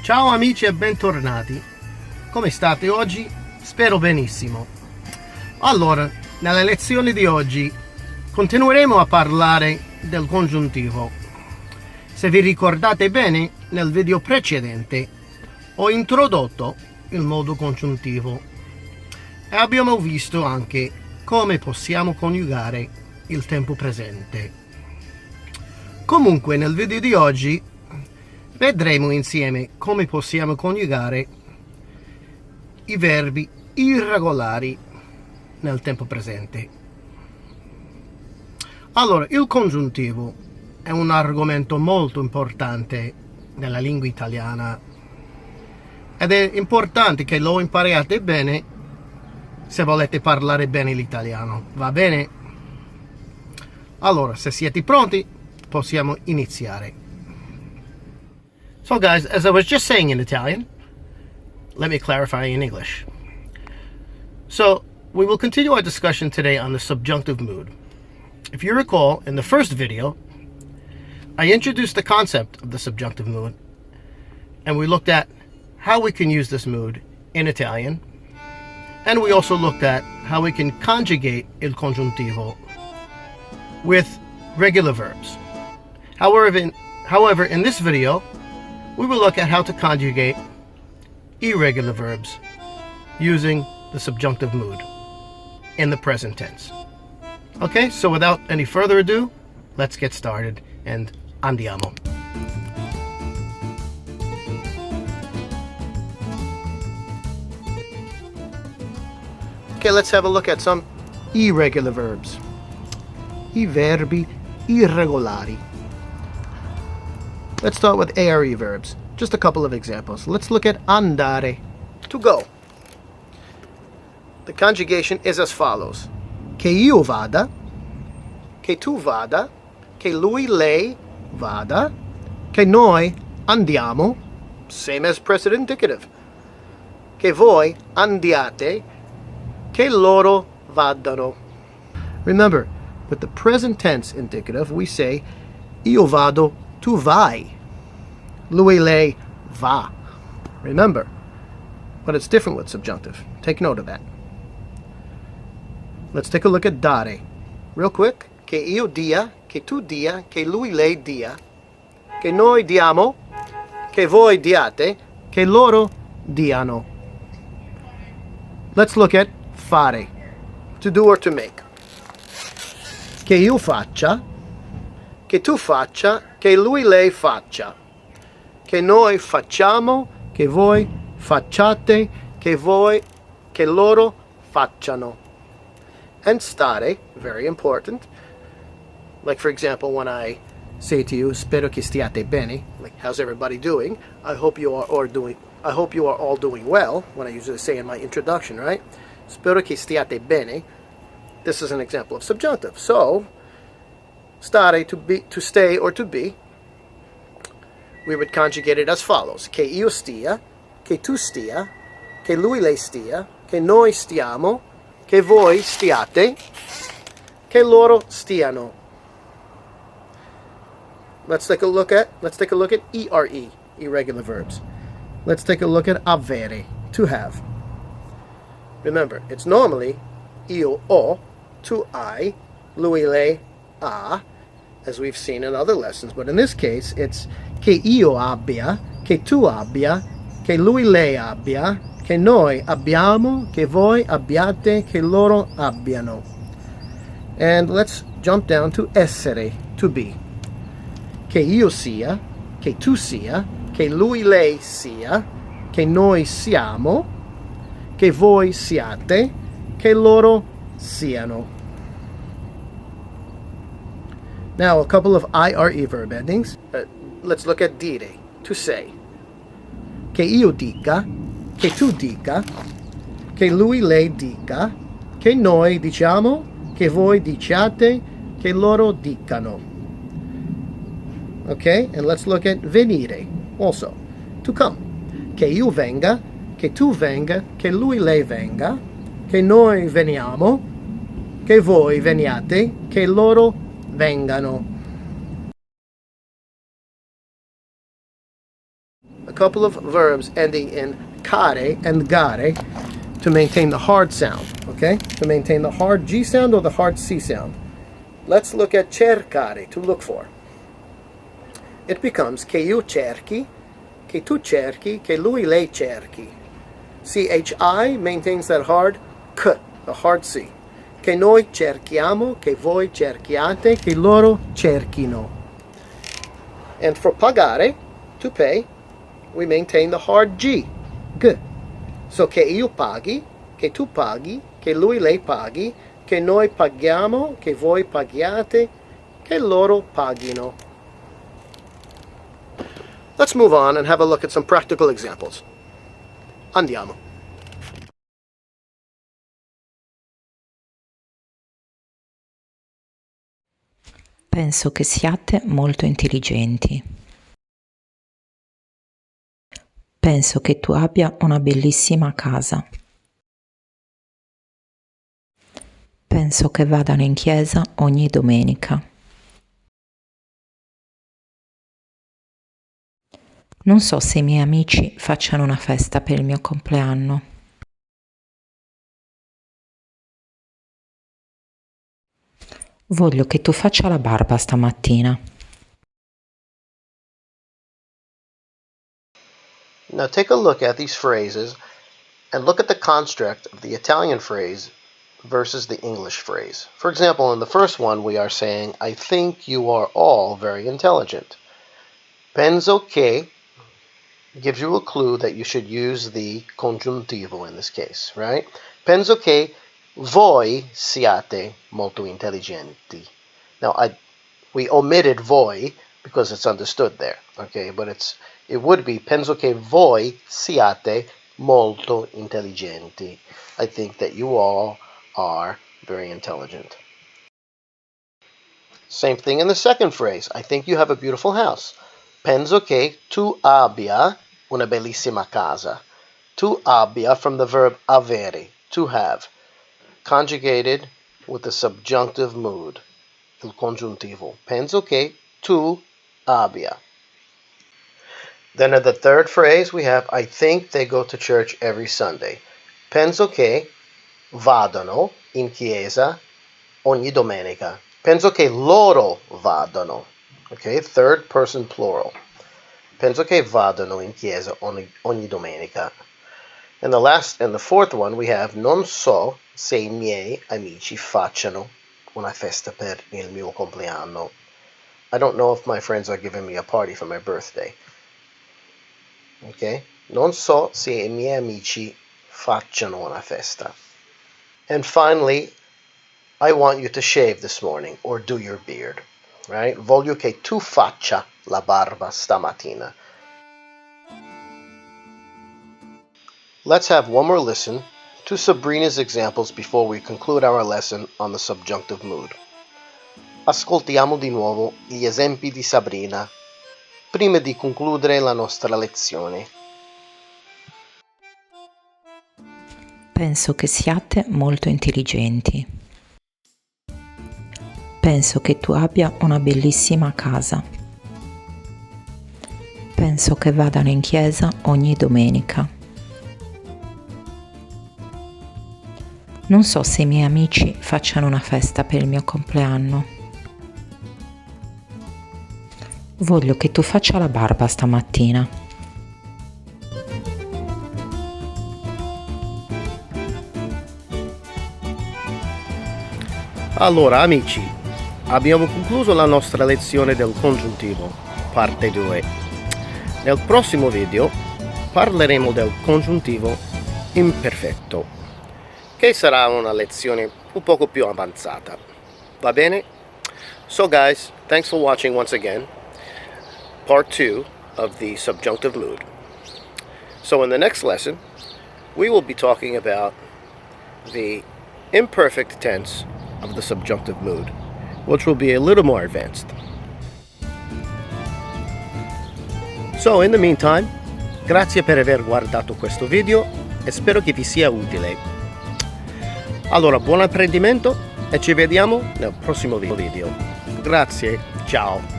Ciao amici e bentornati. Come state oggi? Spero benissimo. Allora, nella lezione di oggi continueremo a parlare del congiuntivo. Se vi ricordate bene, nel video precedente ho introdotto il modo congiuntivo e abbiamo visto anche come possiamo coniugare il tempo presente. Comunque nel video di oggi vedremo insieme come possiamo coniugare i verbi irregolari nel tempo presente. Allora, il congiuntivo è un argomento molto importante nella lingua italiana ed è importante che lo impariate bene se volete parlare bene l'italiano, va bene? Allora, se siete pronti, possiamo iniziare. So guys, as I was just saying in Italian, let me clarify in English. So, we will continue our discussion today on the subjunctive mood. If you recall, in the first video, I introduced the concept of the subjunctive mood, and we looked at how we can use this mood in Italian, and we also looked at how we can conjugate il congiuntivo with regular verbs. However, in this video, we will look at how to conjugate irregular verbs using the subjunctive mood in the present tense. Okay, so without any further ado, let's get started and andiamo. Okay, let's have a look at some irregular verbs. I verbi irregolari. Let's start with ARE verbs. Just a couple of examples. Let's look at andare, to go. The conjugation is as follows. Che io vada, che tu vada, che lui, lei vada, che noi andiamo, same as present indicative, che voi andiate, che loro vadano. Remember, with the present tense indicative, we say io vado, tu vai. Lui, lei va. Remember, but it's different with subjunctive. Take note of that. Let's take a look at dare. Real quick. Che io dia, che tu dia, che lui, lei dia, che noi diamo, che voi diate, che loro diano. Let's look at fare. To do or to make. Che io faccia, che tu faccia, che lui, lei faccia, che noi facciamo, che voi facciate, che loro facciano. And stare, very important. Like for example, when I say to you, spero che stiate bene, like how's everybody doing? I hope you are all doing well, when I usually say in my introduction, right? Spero che stiate bene. This is an example of subjunctive. So, stare, to stay or to be, we would conjugate it as follows. Che io stia, che tu stia, che lui, lei stia, che noi stiamo, che voi stiate, che loro stiano. Let's take a look at ERE, irregular verbs. Let's take a look at avere, to have. Remember, it's normally io ho, tu hai, lui, lei ha, as we've seen in other lessons, but in this case it's che io abbia, che tu abbia, che lui, lei abbia, che noi abbiamo, che voi abbiate, che loro abbiano. And let's jump down to essere, to be. Che io sia, che tu sia, che lui, lei sia, che noi siamo, che voi siate, che loro siano. Now, a couple of IRE verb endings. Let's look at dire, to say. Che io dica, che tu dica, che lui, lei dica, che noi diciamo, che voi diciate, che loro dicano. Okay, and let's look at venire, also, to come. Che io venga, che tu venga, che lui, lei venga, che noi veniamo, che voi veniate, che loro vengano. a couple of verbs ending in care and gare to maintain the hard sound, okay? To maintain the hard G sound or the hard C sound. Let's look at cercare, to look for. It becomes che io cerchi, che tu cerchi, che lui lei cerchi. CHI maintains that hard K, the hard C. Che noi cerchiamo, che voi cerchiate, che loro cerchino. And for pagare, to pay, we maintain the hard G, G. So che io paghi, che tu paghi, che lui lei paghi, che noi paghiamo, che voi paghiate, che loro paghino. Let's move on and have a look at some practical examples. Andiamo. Penso che siate molto intelligenti. Penso che tu abbia una bellissima casa. Penso che vadano in chiesa ogni domenica. Non so se i miei amici facciano una festa per il mio compleanno. Voglio che tu faccia la barba stamattina. Now take a look at these phrases and look at the construct of the Italian phrase versus the English phrase. For example, in the first one we are saying, I think you are all very intelligent. Penso che gives you a clue that you should use the congiuntivo in this case, right? Penso che voi siate molto intelligenti. Now, we omitted voi because it's understood there, okay? But it would be penso che voi siate molto intelligenti. I think that you all are very intelligent. Same thing in the second phrase. I think you have a beautiful house. Penso che tu abbia una bellissima casa. Tu abbia from the verb avere, to have, conjugated with the subjunctive mood, il congiuntivo. Penso che tu abbia. Then in the third phrase we have, I think they go to church every Sunday. Penso che vadano in chiesa ogni domenica. Penso che loro vadano. Okay, third person plural. Penso che vadano in chiesa ogni domenica. And the fourth one we have, non so se i miei amici facciano una festa per il mio compleanno. I don't know if my friends are giving me a party for my birthday. Okay? Non so se i miei amici facciano una festa. And finally, I want you to shave this morning or do your beard. Right? Voglio che tu faccia la barba stamattina. Let's have one more listen to Sabrina's examples before we conclude our lesson on the subjunctive mood. Ascoltiamo di nuovo gli esempi di Sabrina prima di concludere la nostra lezione. Penso che siate molto intelligenti. Penso che tu abbia una bellissima casa. Penso che vadano in chiesa ogni domenica. Non so se i miei amici facciano una festa per il mio compleanno. Voglio che tu faccia la barba stamattina. Allora, amici, abbiamo concluso la nostra lezione del congiuntivo, parte 2. Nel prossimo video parleremo del congiuntivo imperfetto, che sarà una lezione un poco più avanzata. Va bene? So guys, thanks for watching once again. Part 2 of the subjunctive mood. So in the next lesson, we will be talking about the imperfect tense of the subjunctive mood, which will be a little more advanced. So in the meantime, grazie per aver guardato questo video e spero che vi sia utile. Allora, buon apprendimento e ci vediamo nel prossimo video. Grazie, ciao!